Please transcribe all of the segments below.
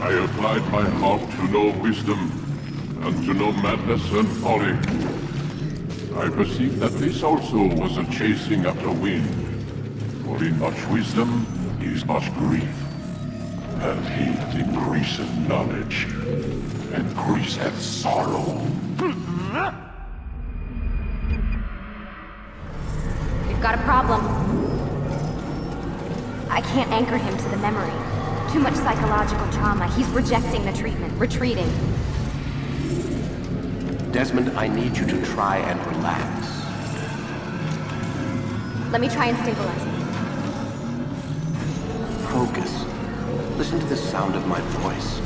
I applied my heart to know wisdom, and to know madness and folly. I perceived that this also was a chasing after wind. For in much wisdom is much grief, and he that increaseth knowledge increaseth sorrow. We've got a problem. I can't anchor him to the memory. Too much psychological trauma. He's rejecting the treatment, retreating. Desmond, I need you to try and relax. Let me try and stabilize him. Focus. Listen to the sound of my voice.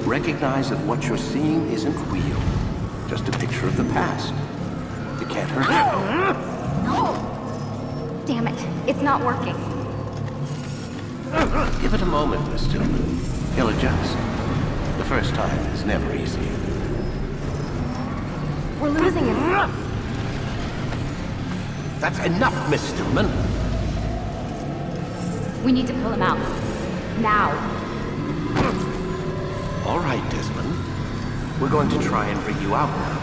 Recognize that what you're seeing isn't real. Just a picture of the past. It can't hurt you. No! Damn it. It's not working. Give it a moment, Miss Tillman. He'll adjust. The first time is never easy. We're losing him. That's enough, Miss Tillman. We need to pull him out. Now. All right, Desmond. We're going to try and bring you out now.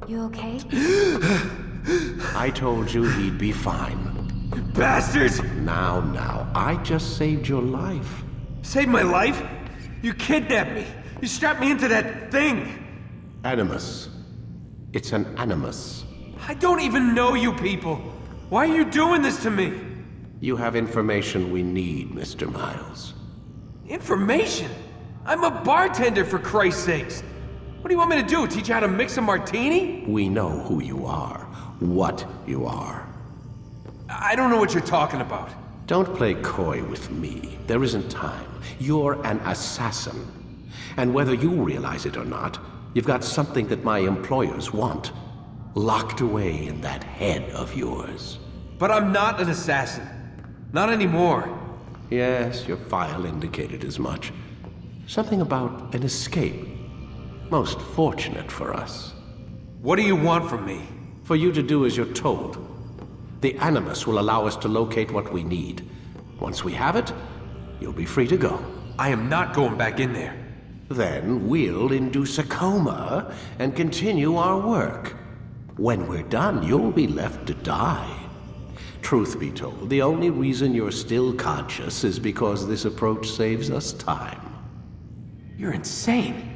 You okay? I told you he'd be fine. Bastards! Now, I just saved your life. Saved my life? You kidnapped me. You strapped me into that thing. Animus. It's an animus. I don't even know you people. Why are you doing this to me? You have information we need, Mr. Miles. Information? I'm a bartender, for Christ's sakes. What do you want me to do? Teach you how to mix a martini? We know who you are. What you are. I don't know what you're talking about. Don't play coy with me. There isn't time. You're an assassin. And whether you realize it or not, you've got something that my employers want. Locked away in that head of yours. But I'm not an assassin. Not anymore. Yes, your file indicated as much. Something about an escape. Most fortunate for us. What do you want from me? For you to do as you're told. The Animus will allow us to locate what we need. Once we have it, you'll be free to go. I am not going back in there. Then we'll induce a coma and continue our work. When we're done, you'll be left to die. Truth be told, the only reason you're still conscious is because this approach saves us time. You're insane.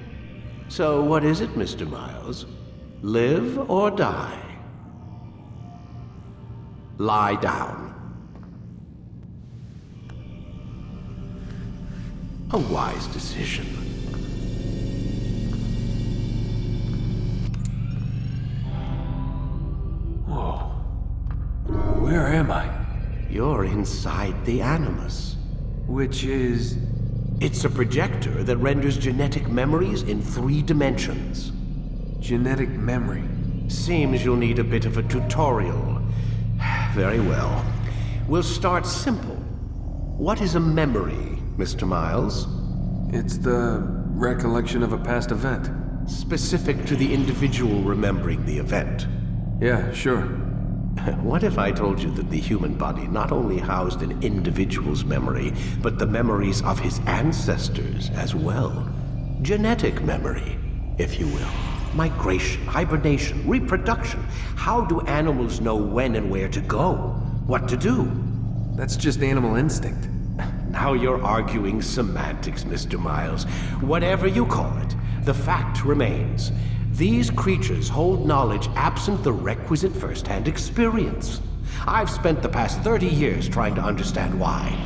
So what is it, Mr. Miles? Live or die? Lie down. A wise decision. Whoa. Where am I? You're inside the Animus. Which is... It's a projector that renders genetic memories in 3 dimensions. genetic memory. Seems you'll need a bit of a tutorial. Very well. We'll start simple. What is a memory, Mr. Miles? It's the recollection of a past event. Specific to the individual remembering the event. Yeah, sure. What if I told you that the human body not only housed an individual's memory, but the memories of his ancestors as well? Genetic memory, if you will. Migration, hibernation, reproduction. How do animals know when and where to go? What to do? That's just animal instinct. Now you're arguing semantics, Mr. Miles. Whatever you call it, the fact remains. These creatures hold knowledge absent the requisite first-hand experience. I've spent the past 30 years trying to understand why.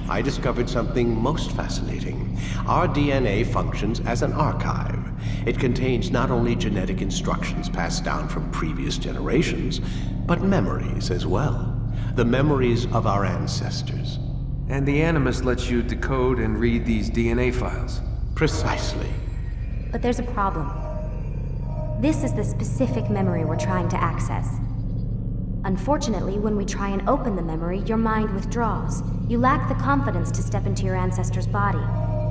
I discovered something most fascinating. Our DNA functions as an archive. It contains not only genetic instructions passed down from previous generations, but memories as well. The memories of our ancestors. And the Animus lets you decode and read these DNA files. Precisely. But there's a problem. This is the specific memory we're trying to access. Unfortunately, when we try and open the memory, your mind withdraws. You lack the confidence to step into your ancestor's body.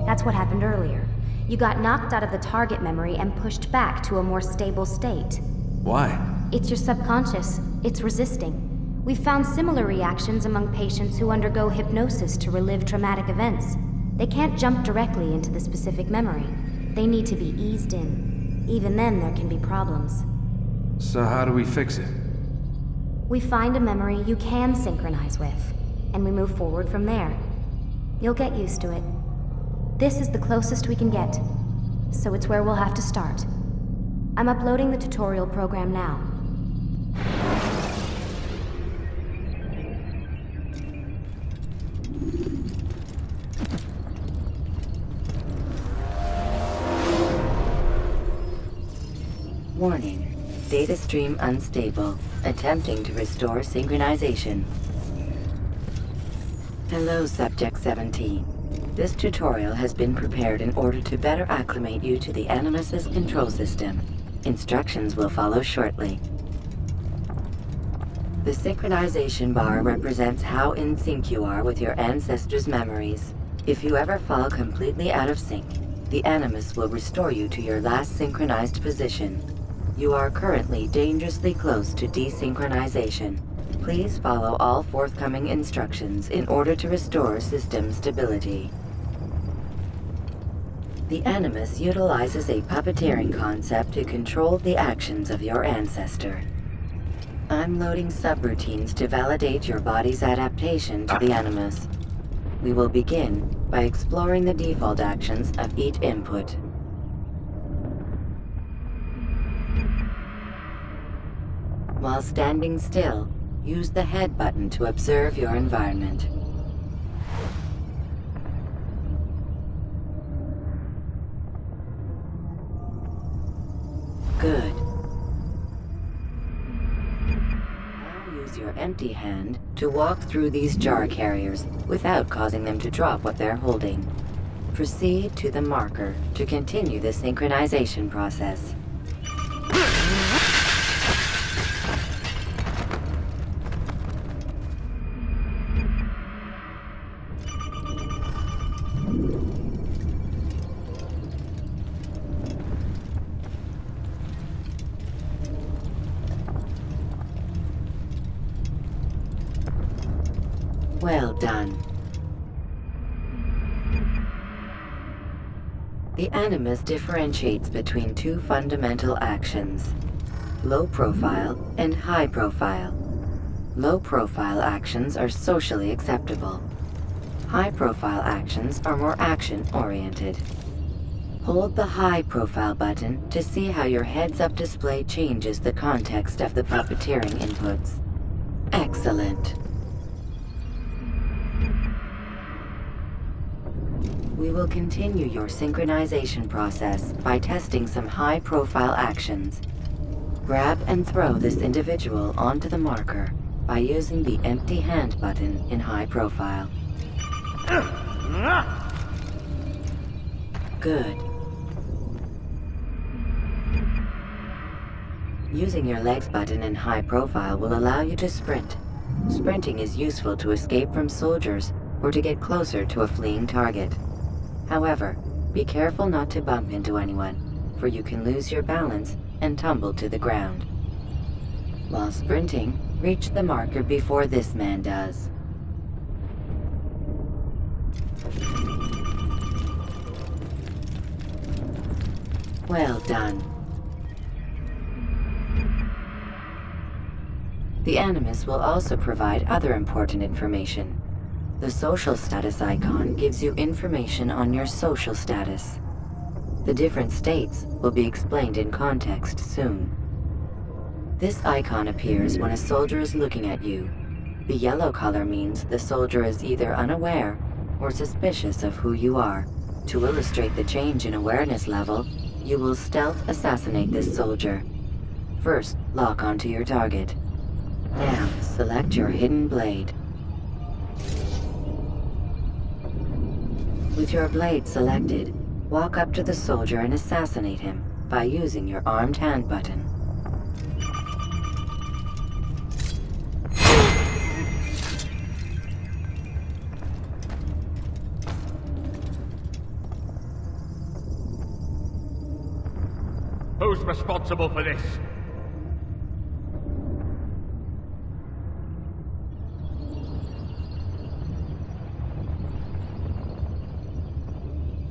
That's what happened earlier. You got knocked out of the target memory and pushed back to a more stable state. Why? It's your subconscious. It's resisting. We've found similar reactions among patients who undergo hypnosis to relive traumatic events. They can't jump directly into the specific memory. They need to be eased in. Even then, there can be problems. So how do we fix it? We find a memory you can synchronize with, and we move forward from there. You'll get used to it. This is the closest we can get, so it's where we'll have to start. I'm uploading the tutorial program now. Warning. Data stream unstable. Attempting to restore synchronization. Hello, Subject 17. This tutorial has been prepared in order to better acclimate you to the Animus's control system. Instructions will follow shortly. The synchronization bar represents how in sync you are with your ancestors' memories. If you ever fall completely out of sync, the Animus will restore you to your last synchronized position. You are currently dangerously close to desynchronization. Please follow all forthcoming instructions in order to restore system stability. The Animus utilizes a puppeteering concept to control the actions of your ancestor. I'm loading subroutines to validate your body's adaptation to the Animus. We will begin by exploring the default actions of each input. While standing still, use the head button to observe your environment. Good. Now use your empty hand to walk through these jar carriers without causing them to drop what they're holding. Proceed to the marker to continue the synchronization process. Well done. The Animus differentiates between two fundamental actions: low profile and high profile. Low profile actions are socially acceptable. High profile actions are more action-oriented. Hold the high profile button to see how your heads-up display changes the context of the puppeteering inputs. Excellent. We will continue your synchronization process by testing some high-profile actions. Grab and throw this individual onto the marker by using the empty hand button in high profile. Good. Using your legs button in high profile will allow you to sprint. Sprinting is useful to escape from soldiers or to get closer to a fleeing target. However, be careful not to bump into anyone, for you can lose your balance and tumble to the ground. While sprinting, reach the marker before this man does. Well done. The Animus will also provide other important information. The social status icon gives you information on your social status. The different states will be explained in context soon. This icon appears when a soldier is looking at you. The yellow color means the soldier is either unaware or suspicious of who you are. To illustrate the change in awareness level, you will stealth assassinate this soldier. First, lock onto your target. Now, Select your hidden blade. With your blade selected, walk up to the soldier and assassinate him by using your armed hand button. Who's responsible for this?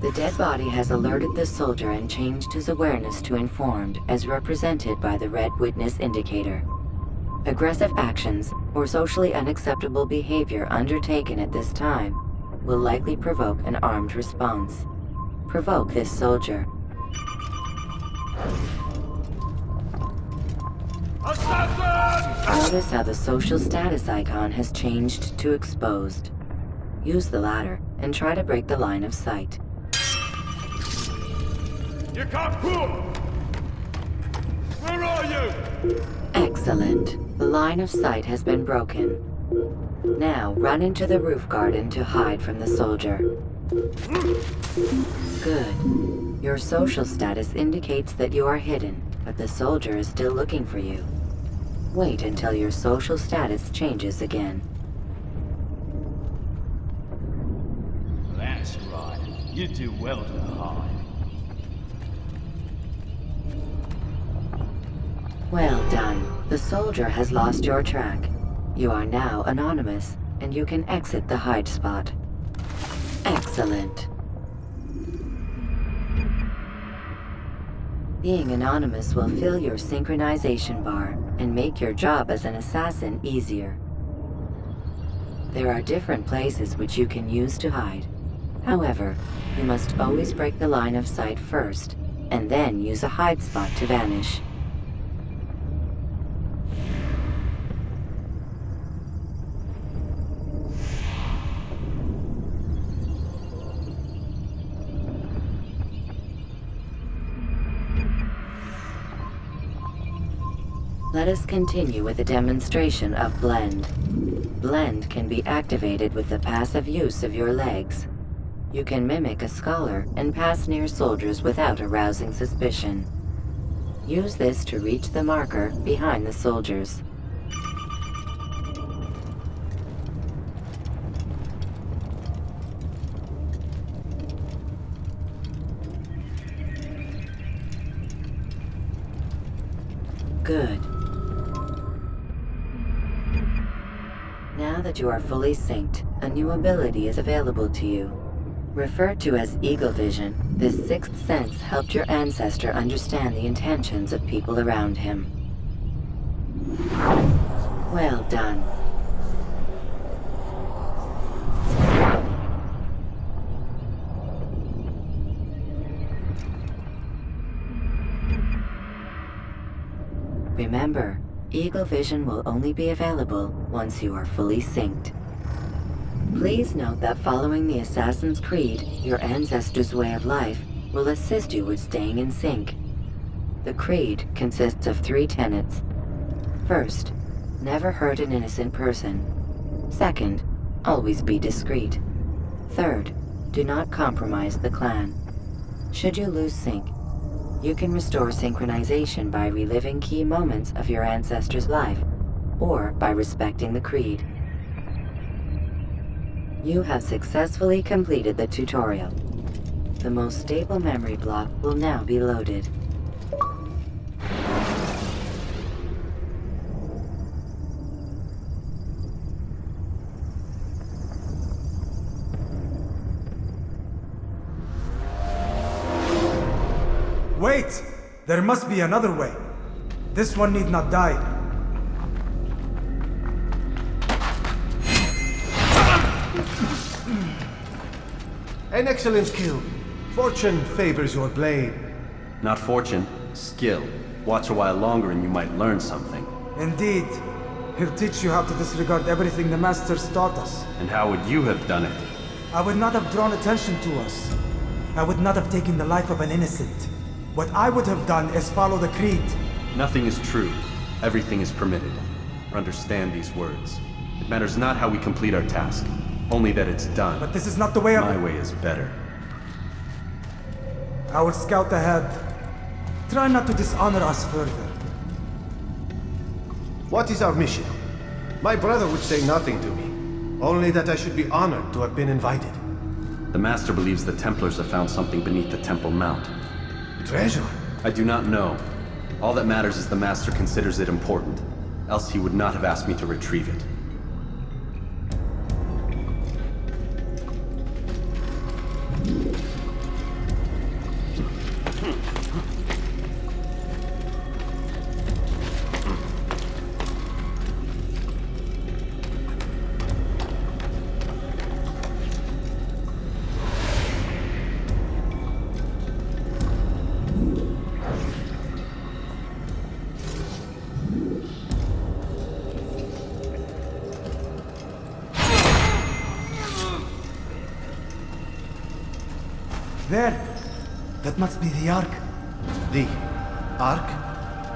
The dead body has alerted the soldier and changed his awareness to informed, as represented by the red witness indicator. Aggressive actions or socially unacceptable behavior undertaken at this time will likely provoke an armed response. Provoke this soldier. Notice how the social status icon has changed to exposed. Use the latter and try to break the line of sight. You can't pull! Where are you? Excellent. The line of sight has been broken. Now run into the roof garden to hide from the soldier. Good. Your social status indicates that you are hidden, but the soldier is still looking for you. Wait until your social status changes again. That's right. You do well to hide. Well done. The soldier has lost your track. You are now anonymous, and you can exit the hide spot. Excellent. Being anonymous will fill your synchronization bar and make your job as an assassin easier. There are different places which you can use to hide. However, you must always break the line of sight first, and then use a hide spot to vanish. Let us continue with a demonstration of Blend. Blend can be activated with the passive use of your legs. You can mimic a scholar and pass near soldiers without arousing suspicion. Use this to reach the marker behind the soldiers. Good. Now that you are fully synced, a new ability is available to you. Referred to as Eagle Vision, this sixth sense helped your ancestor understand the intentions of people around him. Well done. Remember, Eagle Vision will only be available once you are fully synced. Please note that following the Assassin's Creed, your ancestors' way of life, will assist you with staying in sync. The Creed consists of 3 tenets. First, never hurt an innocent person. Second, always be discreet. Third, do not compromise the clan. Should you lose sync, you can restore synchronization by reliving key moments of your ancestor's life, or by respecting the Creed. You have successfully completed the tutorial. The most stable memory block will now be loaded. Wait! There must be another way. This one need not die. An excellent skill. Fortune favors your blade. Not fortune, skill. Watch a while longer and you might learn something. Indeed. He'll teach you how to disregard everything the Masters taught us. And how would you have done it? I would not have drawn attention to us. I would not have taken the life of an innocent. What I would have done is follow the Creed. Nothing is true. Everything is permitted. or understand these words. It matters not how we complete our task, only that it's done. But this is not the way My way is better. Our scout ahead. Try not to dishonor us further. What is our mission? My brother would say nothing to me. Only that I should be honored to have been invited. The Master believes the Templars have found something beneath the Temple Mount. Treasure? I do not know. All that matters is the Master considers it important. Else he would not have asked me to retrieve it. There! That must be the Ark. The Ark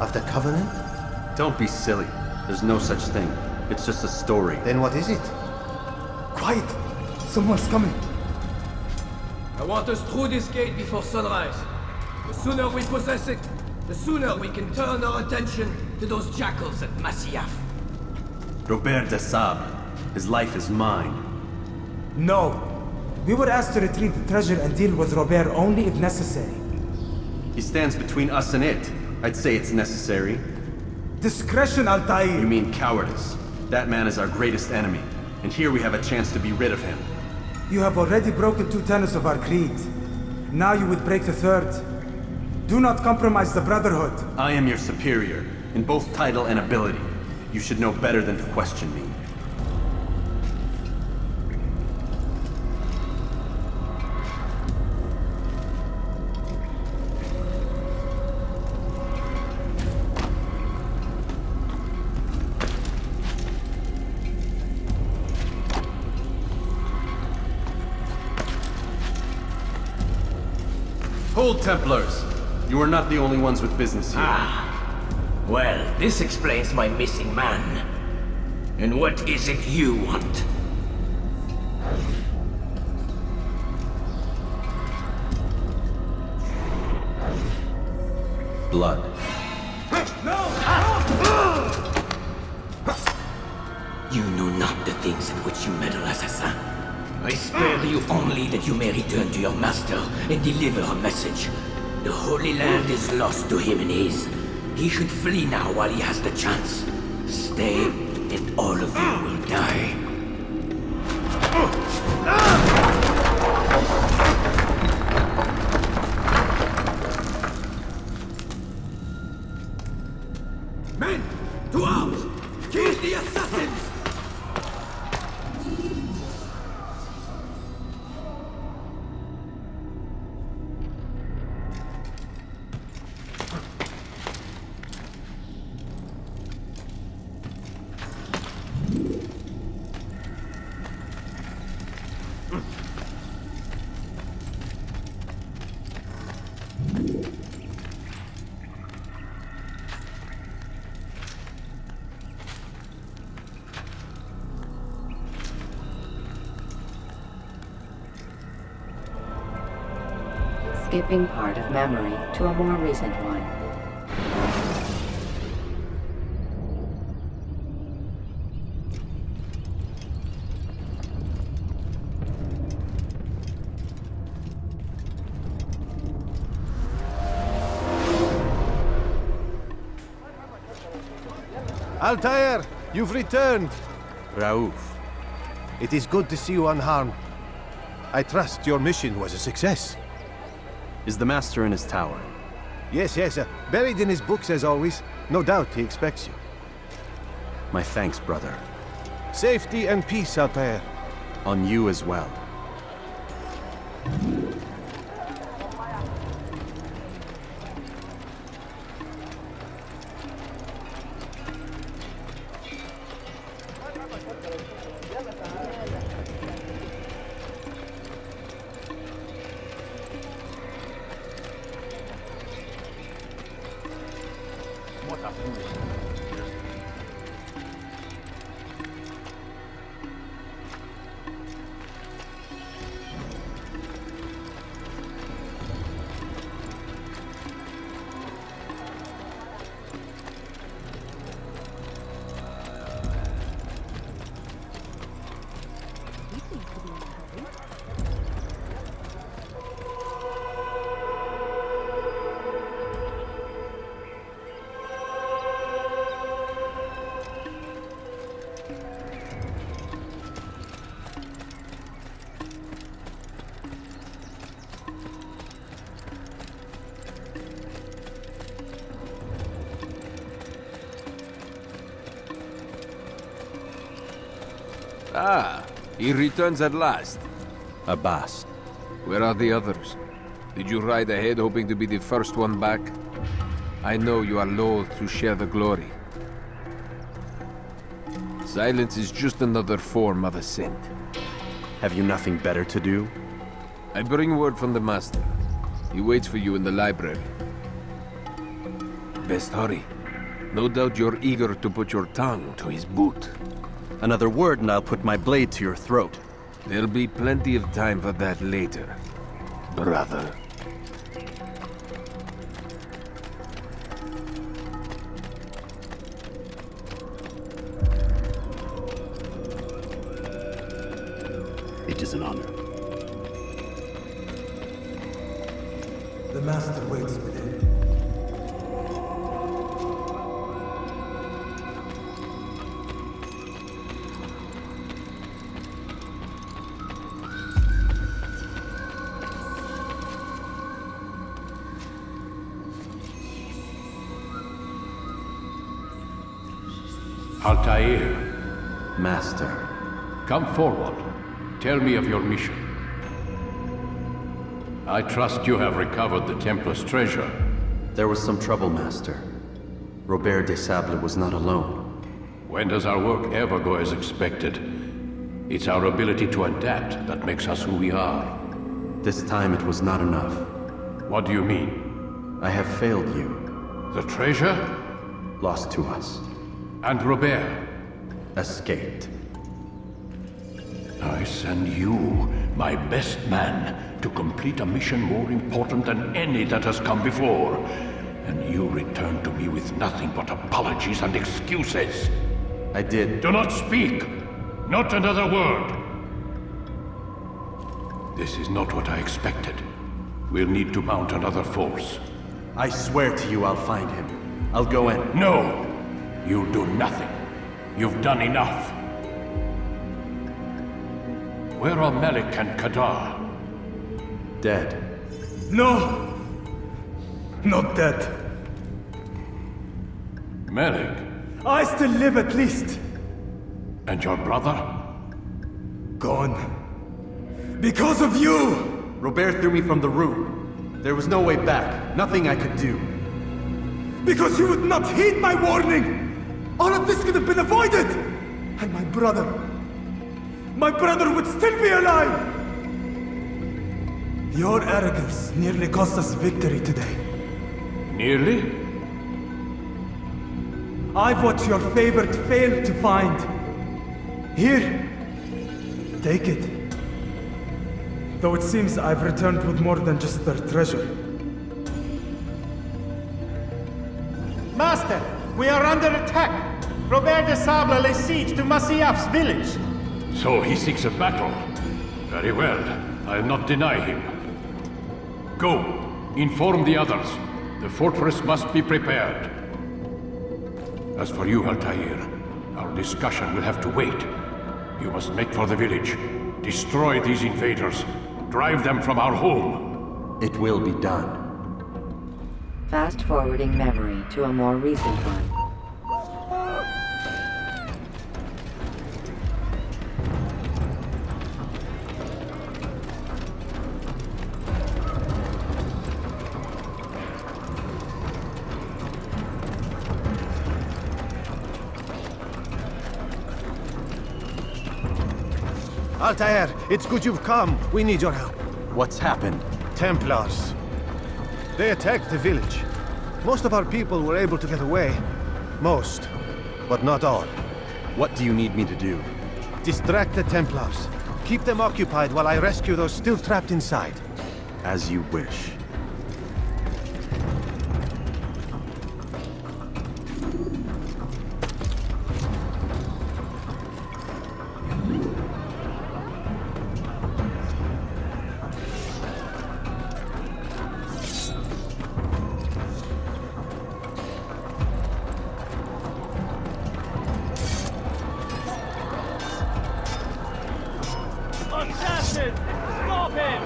of the Covenant? Don't be silly. There's no such thing. It's just a story. Then what is it? Quiet! Someone's coming. I want us through this gate before sunrise. The sooner we possess it, the sooner we can turn our attention to those jackals at Masyaf. Robert de Sable. His life is mine. No. We were asked to retrieve the treasure and deal with Robert only if necessary. He stands between us and it. I'd say it's necessary. Discretion, Altaïr! You mean cowardice. That man is our greatest enemy, and here we have a chance to be rid of him. You have already broken 2 tenets of our creed. Now you would break the 3rd. Do not compromise the Brotherhood. I am your superior, in both title and ability. You should know better than to question me. Hold, Templars! You are not the only ones with business here. Well, this explains my missing man. And what is it you want? Blood. You know not the things in which you meddle, assassin. I spare you only that you may return to your master and deliver a message. The Holy Land is lost to him and his. He should flee now while he has the chance. Stay, and all of you will die. Men, to arms! Kill the assassins! Skipping part of memory to a more recent one. Altair, you've returned. Raouf. It is good to see you unharmed. I trust your mission was a success. Is the Master in his tower? Yes, buried in his books as always. No doubt he expects you. My thanks, brother. Safety and peace, Altair. On you as well. Ah, he returns at last. Abbas. Where are the others? Did you ride ahead hoping to be the first one back? I know you are loath to share the glory. Silence is just another form of assent. Have you nothing better to do? I bring word from the Master. He waits for you in the library. Best hurry. No doubt you're eager to put your tongue to his boot. Another word and I'll put my blade to your throat. There'll be plenty of time for that later, brother. It is an honor. The Master waits within. Altair, Master. come forward. Tell me of your mission. I trust you have recovered the Templars' treasure. There was some trouble, Master. Robert de Sable was not alone. When does our work ever go as expected? It's our ability to adapt that makes us who we are. This time it was not enough. What do you mean? I have failed you. The treasure? Lost to us. And Robert? Escaped. I send you, my best man, to complete a mission more important than any that has come before. And you return to me with nothing but apologies and excuses. I did. Do not speak! Not another word! This is not what I expected. We'll need to mount another force. I swear to you I'll find him. I'll go in. No! You'll do nothing. You've done enough. Where are Melik and Kadar? Dead. No! Not dead. Melik? I still live at least. And your brother? Gone. Because of you! Robert threw me from the room. There was no way back. Nothing I could do. Because you would not heed my warning! All of this could have been avoided! And my brother would still be alive! Your arrogance nearly cost us victory today. Nearly? I've what your favorite failed to find. Here, take it. Though it seems I've returned with more than just their treasure. Master, we are under attack. Robert de Sable lays siege to Masyaf's village. So he seeks a battle. Very well. I'll not deny him. Go. Inform the others. The fortress must be prepared. As for you, Altair, our discussion will have to wait. You must make for the village. Destroy these invaders. Drive them from our home. It will be done. Fast-forwarding memory to a more recent one. Altair, it's good you've come. We need your help. What's happened? Templars. They attacked the village. Most of our people were able to get away. Most, but not all. What do you need me to do? Distract the Templars. Keep them occupied while I rescue those still trapped inside. As you wish. Assassin! Stop him!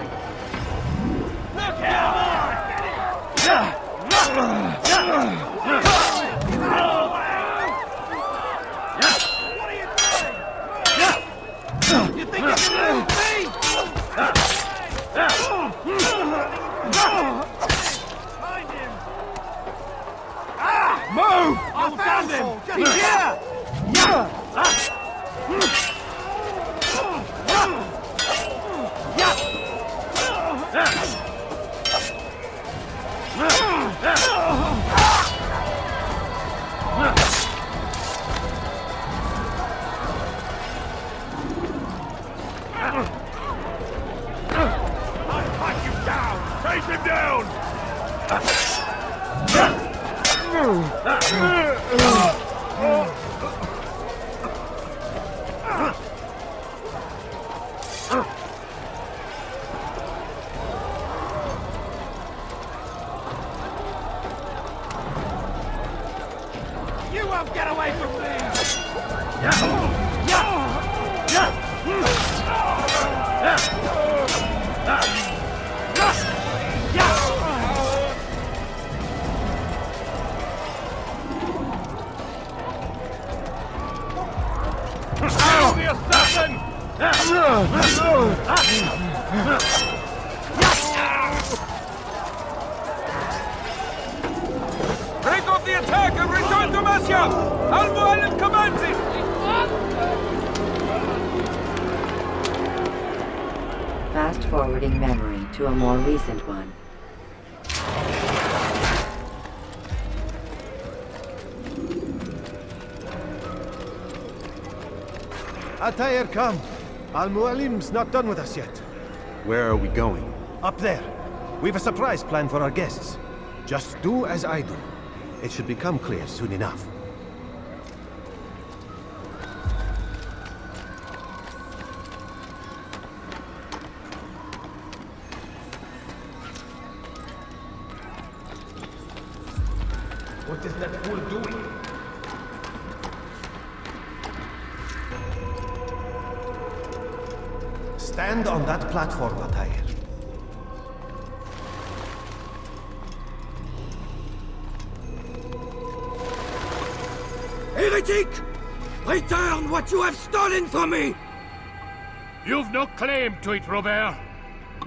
Look out! You won't get away from me! The assassin! Break off the attack and return to Masya! Al-Mu'allim commands it! Fast-forwarding memory to a more recent one. Altair, come. Al-Mu'allim's not done with us yet. Where are we going? Up there. We've a surprise plan for our guests. Just do as I do. It should become clear soon enough. What is that fool doing? Stand on that platform, Altair. Heretic! Return what you have stolen from me! You've no claim to it, Robert.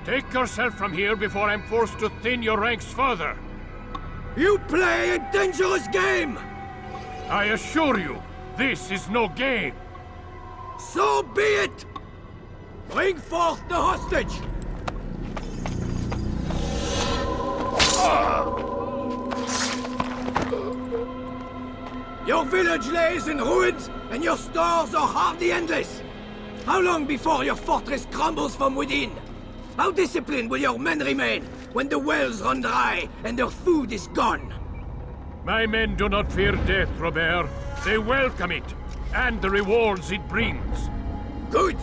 Take yourself from here before I'm forced to thin your ranks further. You play a dangerous game! I assure you, this is no game. So be it! Bring forth the hostage! Your village lays in ruins, and your stores are hardly endless. How long before your fortress crumbles from within? How disciplined will your men remain when the wells run dry and their food is gone? My men do not fear death, Robert. They welcome it, and the rewards it brings. Good!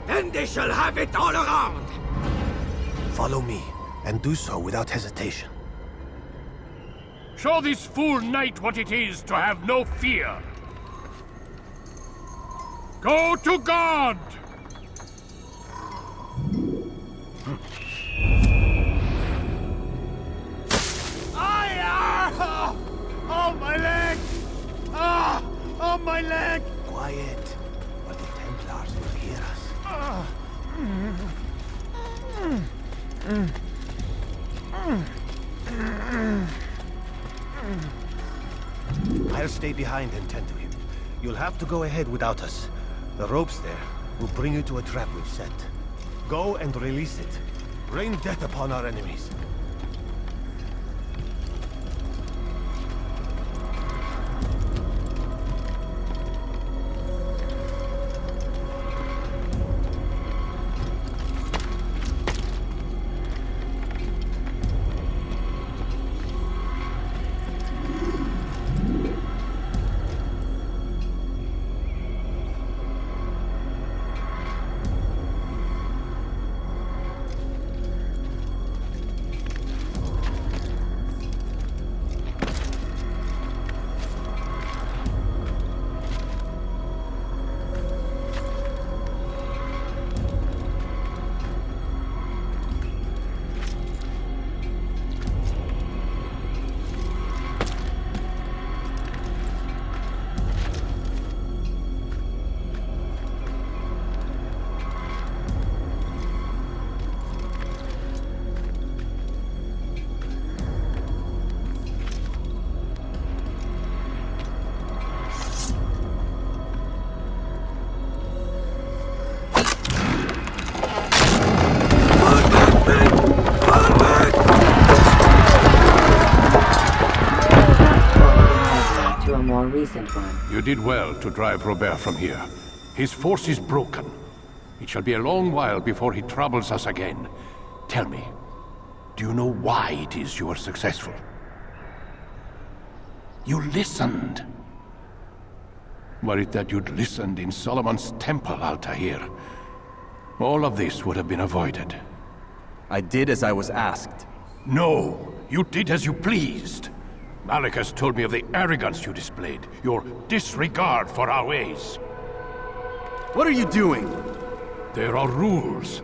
Then they shall have it all around! Follow me, and do so without hesitation. Show this fool knight what it is to have no fear. Go to God! Oh, my leg! Ah! Oh, my leg! Quiet, or the Templars will hear us. I'll stay behind and tend to him. You'll have to go ahead without us. The ropes there will bring you to a trap we've set. Go and release it. Rain death upon our enemies. recent one. You did well to drive Robert from here. His force is broken. It shall be a long while before he troubles us again. Tell me, do you know why it is you are successful? You listened. Were it that you'd listened in Solomon's temple, Altair, all of this would have been avoided. I did as I was asked. No, you did as you pleased. Malik has told me of the arrogance you displayed, your disregard for our ways. What are you doing? There are rules.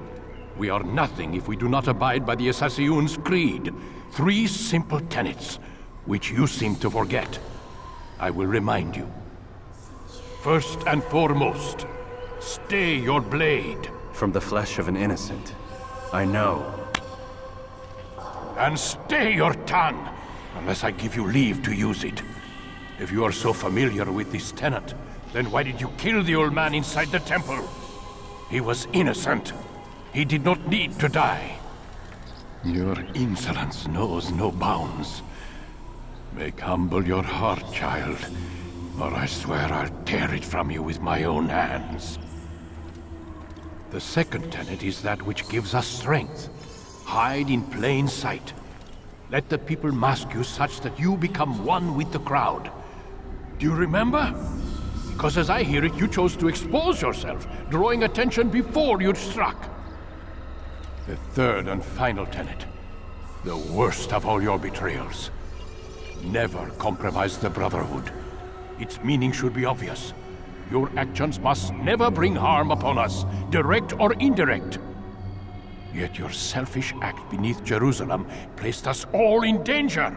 We are nothing if we do not abide by the Assassin's creed. 3 simple tenets, which you seem to forget. I will remind you. First and foremost, stay your blade. From the flesh of an innocent. I know. And stay your tongue, unless I give you leave to use it. If you are so familiar with this tenet, then why did you kill the old man inside the temple? He was innocent. He did not need to die. Your insolence knows no bounds. Make humble your heart, child, or I swear I'll tear it from you with my own hands. The second tenet is that which gives us strength. Hide in plain sight. Let the people mask you such that you become one with the crowd. Do you remember? Because as I hear it, you chose to expose yourself, drawing attention before you'd struck. The third and final tenet. The worst of all your betrayals. Never compromise the Brotherhood. Its meaning should be obvious. Your actions must never bring harm upon us, direct or indirect. Yet your selfish act beneath Jerusalem placed us all in danger.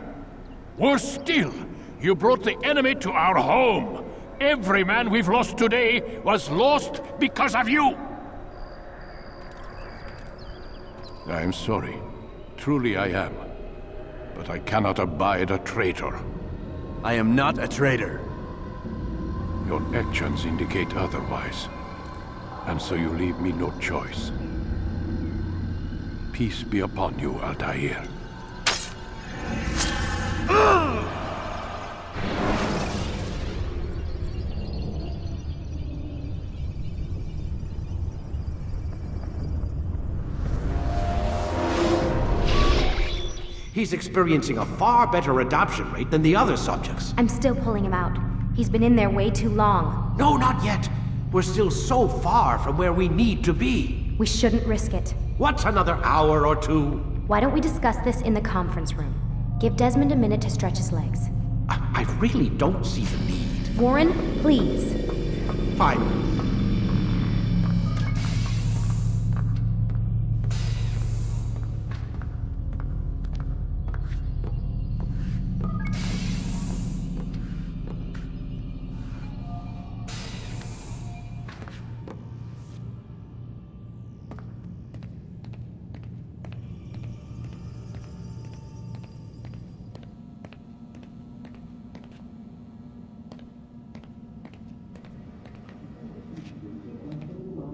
Worse still, you brought the enemy to our home. Every man we've lost today was lost because of you. I am sorry. Truly I am. But I cannot abide a traitor. I am not a traitor. Your actions indicate otherwise. And so you leave me no choice. Peace be upon you, Altair. He's experiencing a far better adoption rate than the other subjects. I'm still pulling him out. He's been in there way too long. No, not yet. We're still so far from where we need to be. We shouldn't risk it. What's another hour or 2? Why don't we discuss this in the conference room? Give Desmond a minute to stretch his legs. I really don't see the need. Warren, please. Fine.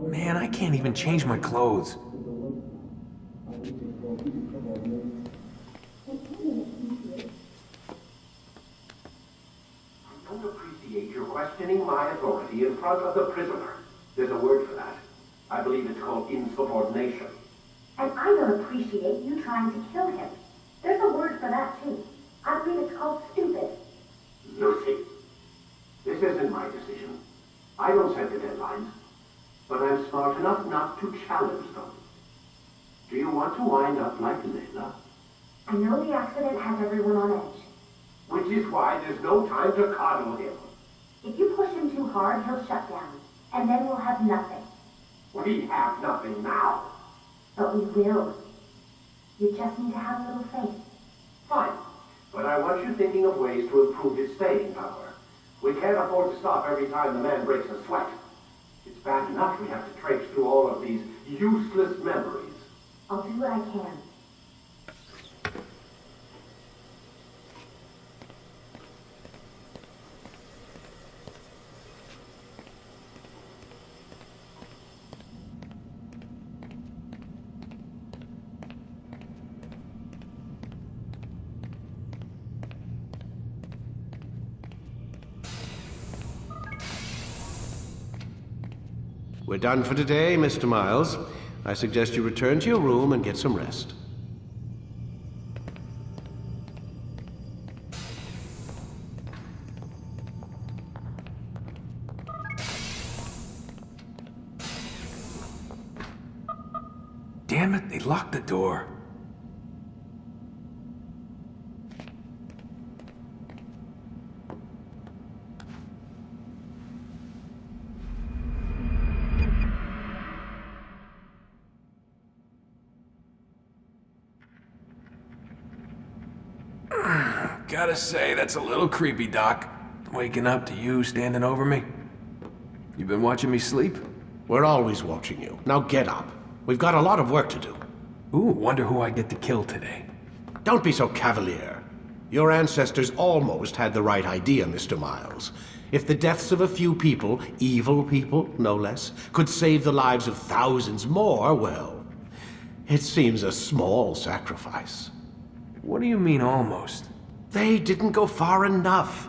Man, I can't even change my clothes. I don't appreciate your questioning my authority in front of the prisoner. There's a word for that. I believe it's called insubordination. And I don't appreciate you trying to kill him. There's a word for that, too. I believe it's called stupid. Lucy, this isn't my decision. I don't set the deadlines. But I'm smart enough not to challenge them. Do you want to wind up like Layla? I know the accident has everyone on edge. Which is why there's no time to coddle him. If you push him too hard, he'll shut down. And then we'll have nothing. We have nothing now. But we will. You just need to have a little faith. Fine. But I want you thinking of ways to improve his staying power. We can't afford to stop every time the man breaks a sweat. It's bad enough we have to traipse through all of these useless memories. I'll do what I can. We're done for today, Mr. Miles. I suggest you return to your room and get some rest. Damn it, they locked the door. Gotta say, that's a little creepy, Doc. Waking up to you standing over me. You been watching me sleep? We're always watching you. Now get up. We've got a lot of work to do. Ooh, wonder who I get to kill today. Don't be so cavalier. Your ancestors almost had the right idea, Mr. Miles. If the deaths of a few people, evil people, no less, could save the lives of thousands more, well, it seems a small sacrifice. What do you mean, almost? They didn't go far enough.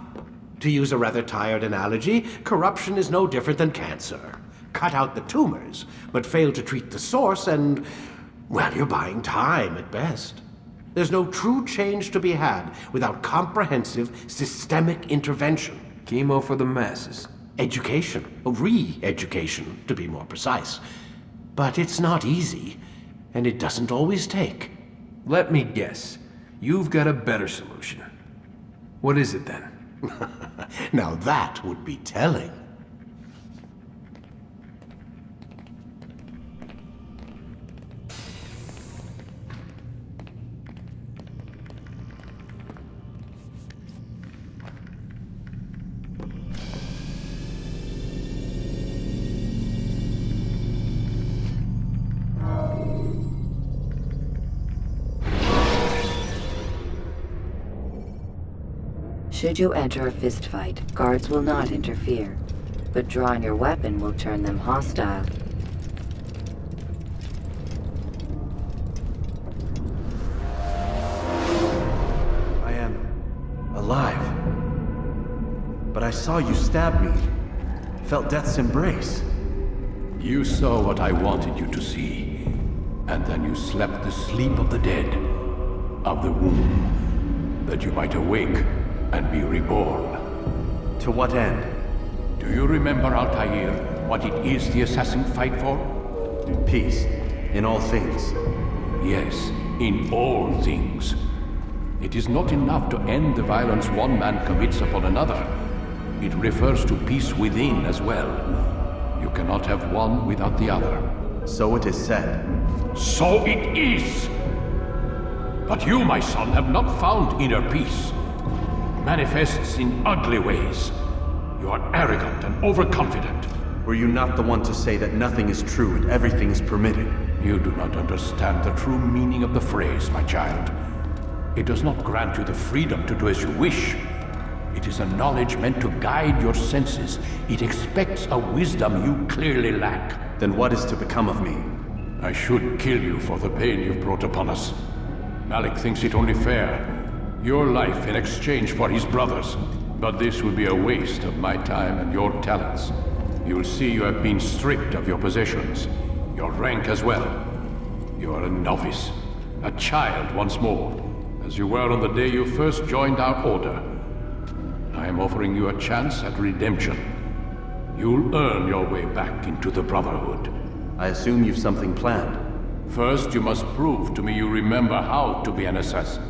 To use a rather tired analogy, corruption is no different than cancer. Cut out the tumors, but fail to treat the source and, well, you're buying time at best. There's no true change to be had without comprehensive, systemic intervention. Chemo for the masses. Education. Re-education, to be more precise. But it's not easy, and it doesn't always take. Let me guess. You've got a better solution. What is it then? Now that would be telling. Should you enter a fistfight, guards will not interfere, but drawing your weapon will turn them hostile. I am alive. But I saw you stab me. Felt death's embrace. You saw what I wanted you to see, and then you slept the sleep of the dead, of the womb, that you might awake and be reborn. To what end? Do you remember, Altair, what it is the assassins fight for? Peace. In all things. Yes, in all things. It is not enough to end the violence one man commits upon another. It refers to peace within as well. You cannot have one without the other. So it is said. So it is! But you, my son, have not found inner peace. Manifests in ugly ways. You are arrogant and overconfident. Were you not the one to say that nothing is true and everything is permitted? You do not understand the true meaning of the phrase, my child. It does not grant you the freedom to do as you wish. It is a knowledge meant to guide your senses. It expects a wisdom you clearly lack. Then what is to become of me? I should kill you for the pain you've brought upon us. Malik thinks it only fair. Your life in exchange for his brother's. But this would be a waste of my time and your talents. You'll see you have been stripped of your possessions, your rank as well. You are a novice, a child once more, as you were on the day you first joined our order. I am offering you a chance at redemption. You'll earn your way back into the Brotherhood. I assume you've something planned. First, you must prove to me you remember how to be an assassin.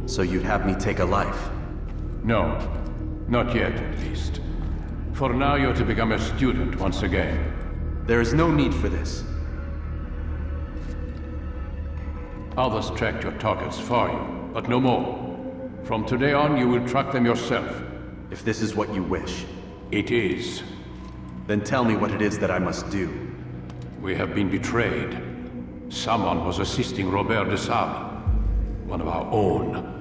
So you'd have me take a life? No. Not yet, at least. For now, you're to become a student once again. There is no need for this. Others tracked your targets for you, but no more. From today on, you will track them yourself. If this is what you wish. It is. Then tell me what it is that I must do. We have been betrayed. Someone was assisting Robert de Sable, one of our own.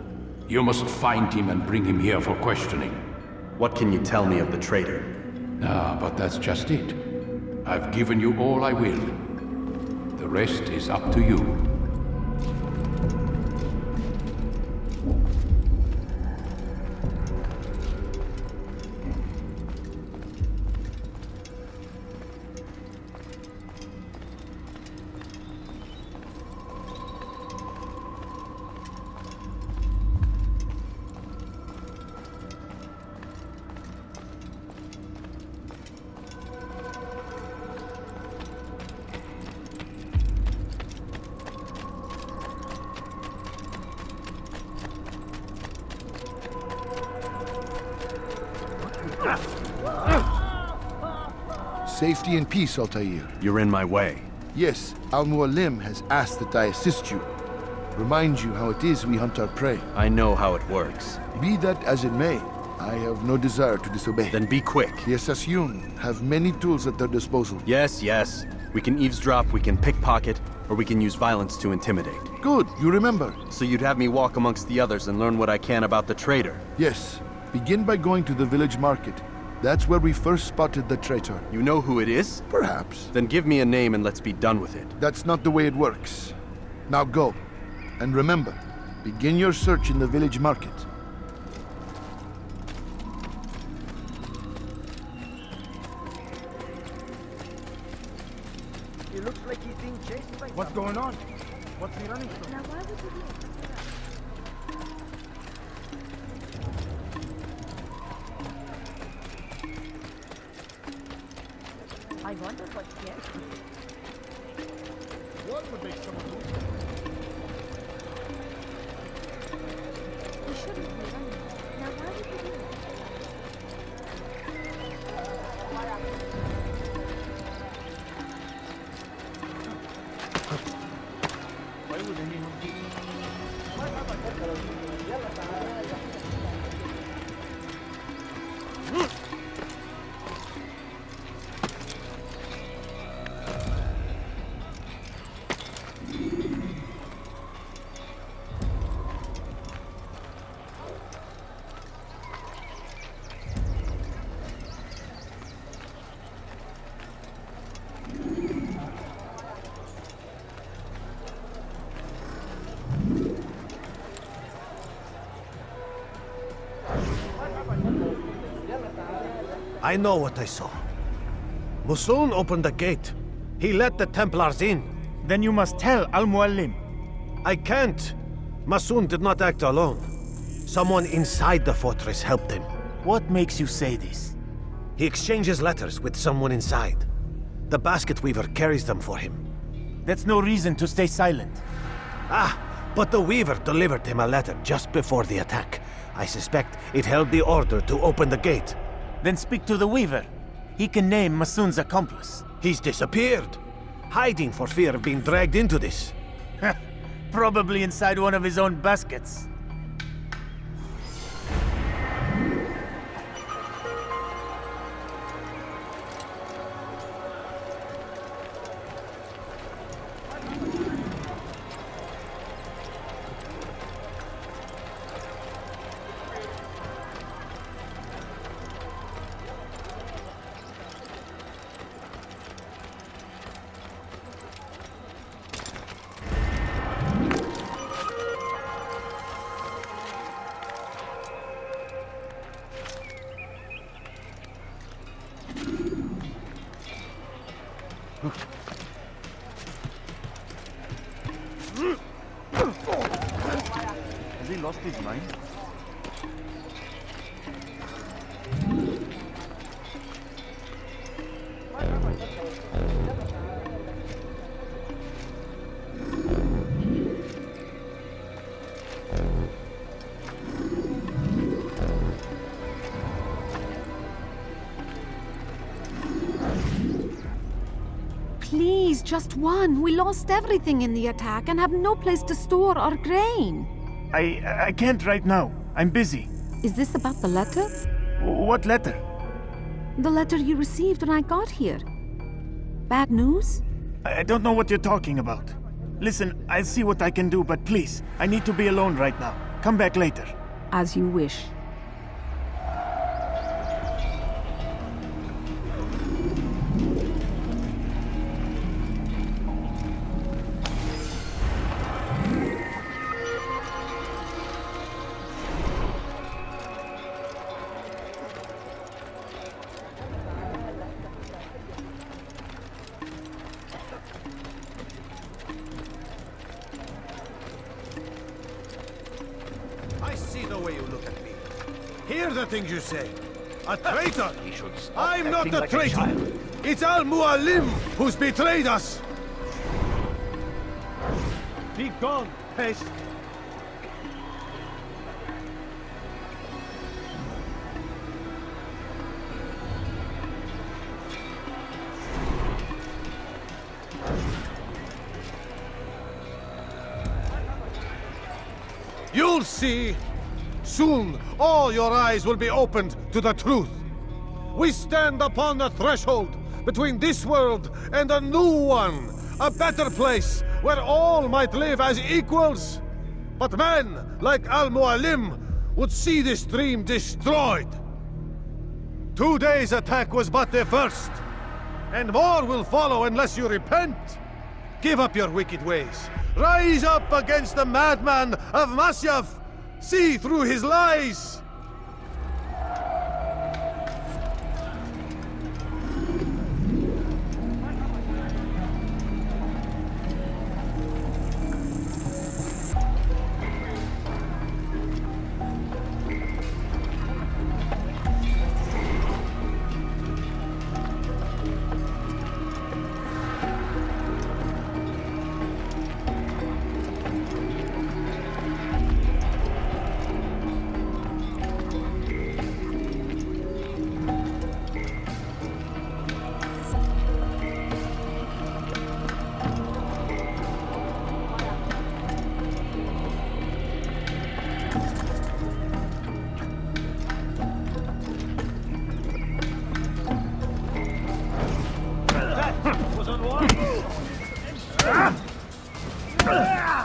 You must find him and bring him here for questioning. What can you tell me of the traitor? Ah, but that's just it. I've given you all I will. The rest is up to you. Safety and peace, Altaïr. You're in my way. Yes, Al-Mualim has asked that I assist you. Remind you how it is we hunt our prey. I know how it works. Be that as it may, I have no desire to disobey. Then be quick. The Assassin have many tools at their disposal. Yes, yes. We can eavesdrop, we can pickpocket, or we can use violence to intimidate. Good, you remember. So you'd have me walk amongst the others and learn what I can about the traitor? Yes. Begin by going to the village market. That's where we first spotted the traitor. You know who it is? Perhaps. Then give me a name and let's be done with it. That's not the way it works. Now go. And remember, begin your search in the village market. He looks like he's being chased by What's going on? What's he running from? Now why would you do I wonder what he is. What would make someone do? You shouldn't be running. Now why would you do that? Why would anyone do I know what I saw. Masoon opened the gate. He let the Templars in. Then you must tell Al-Mualim. I can't. Masoon did not act alone. Someone inside the fortress helped him. What makes you say this? He exchanges letters with someone inside. The basket weaver carries them for him. That's no reason to stay silent. Ah, but the weaver delivered him a letter just before the attack. I suspect it held the order to open the gate. Then speak to the weaver. He can name Masoon's accomplice. He's disappeared, hiding for fear of being dragged into this. Probably inside one of his own baskets. Has he lost his mind? Please, just one. We lost everything in the attack and have no place to store our grain. I can't right now. I'm busy. Is this about the letter? What letter? The letter you received when I got here. Bad news? I don't know what you're talking about. Listen, I'll see what I can do, but please, I need to be alone right now. Come back later. As you wish. I see the way you look at me. Hear the things you say. A traitor! I'm not a traitor! It's Al-Mualim who's betrayed us! Be gone, pest! You'll see! Soon, all your eyes will be opened to the truth. We stand upon the threshold between this world and a new one, a better place where all might live as equals. But men like Al-Mualim would see this dream destroyed. Today's attack was but the first, and more will follow unless you repent. Give up your wicked ways. Rise up against the madman of Masyaf. See through his lies.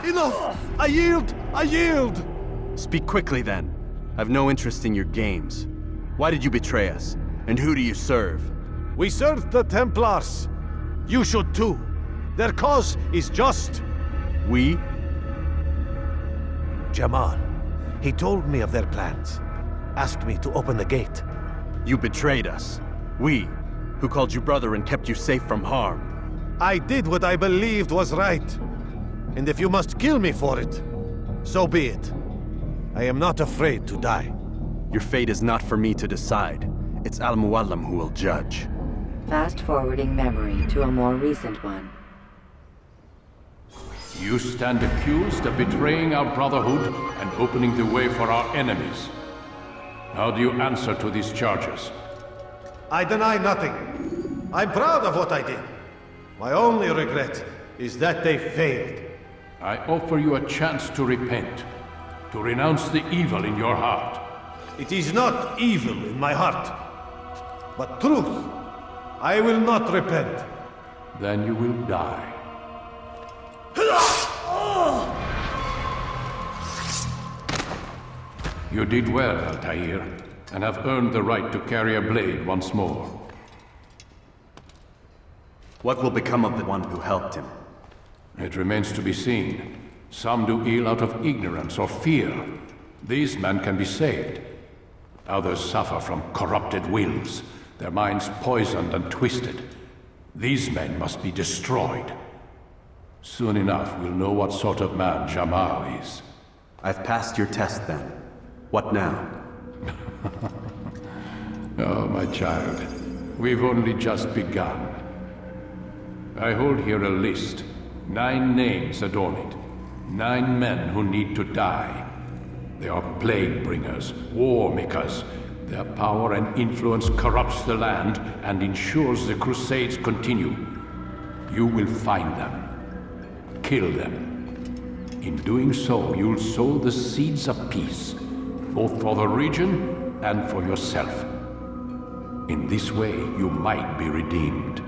Enough! I yield! I yield! Speak quickly then. I've no interest in your games. Why did you betray us? And who do you serve? We serve the Templars. You should too. Their cause is just. We? Jamal. He told me of their plans. Asked me to open the gate. You betrayed us. We, who called you brother and kept you safe from harm. I did what I believed was right. And if you must kill me for it, so be it. I am not afraid to die. Your fate is not for me to decide. It's Al-Mualim who will judge. Fast-forwarding memory to a more recent one. You stand accused of betraying our Brotherhood and opening the way for our enemies. How do you answer to these charges? I deny nothing. I'm proud of what I did. My only regret is that they failed. I offer you a chance to repent, to renounce the evil in your heart. It is not evil in my heart, but truth. I will not repent. Then you will die. You did well, Altair, and have earned the right to carry a blade once more. What will become of the one who helped him? It remains to be seen. Some do ill out of ignorance or fear. These men can be saved. Others suffer from corrupted wills, their minds poisoned and twisted. These men must be destroyed. Soon enough, we'll know what sort of man Jamal is. I've passed your test then. What now? Oh, my child. We've only just begun. I hold here a list. 9 names adorn it. 9 men who need to die. They are plague bringers, war makers. Their power and influence corrupts the land and ensures the Crusades continue. You will find them. Kill them. In doing so, you'll sow the seeds of peace, both for the region and for yourself. In this way, you might be redeemed.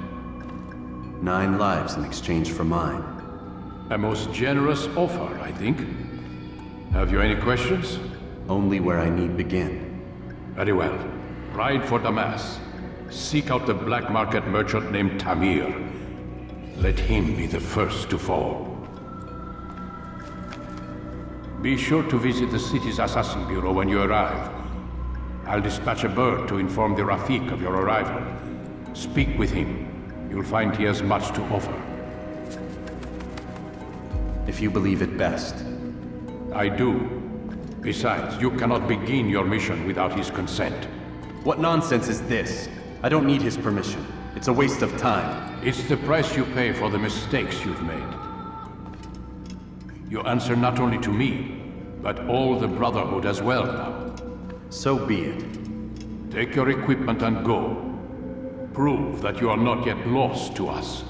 9 lives in exchange for mine. A most generous offer, I think. Have you any questions? Only where I need begin. Very well. Ride for Damas. Seek out the black market merchant named Tamir. Let him be the first to fall. Be sure to visit the city's assassin bureau when you arrive. I'll dispatch a bird to inform the Rafik of your arrival. Speak with him. You'll find he has much to offer. If you believe it best. I do. Besides, you cannot begin your mission without his consent. What nonsense is this? I don't need his permission. It's a waste of time. It's the price you pay for the mistakes you've made. You answer not only to me, but all the Brotherhood as well now. So be it. Take your equipment and go. Prove that you are not yet lost to us.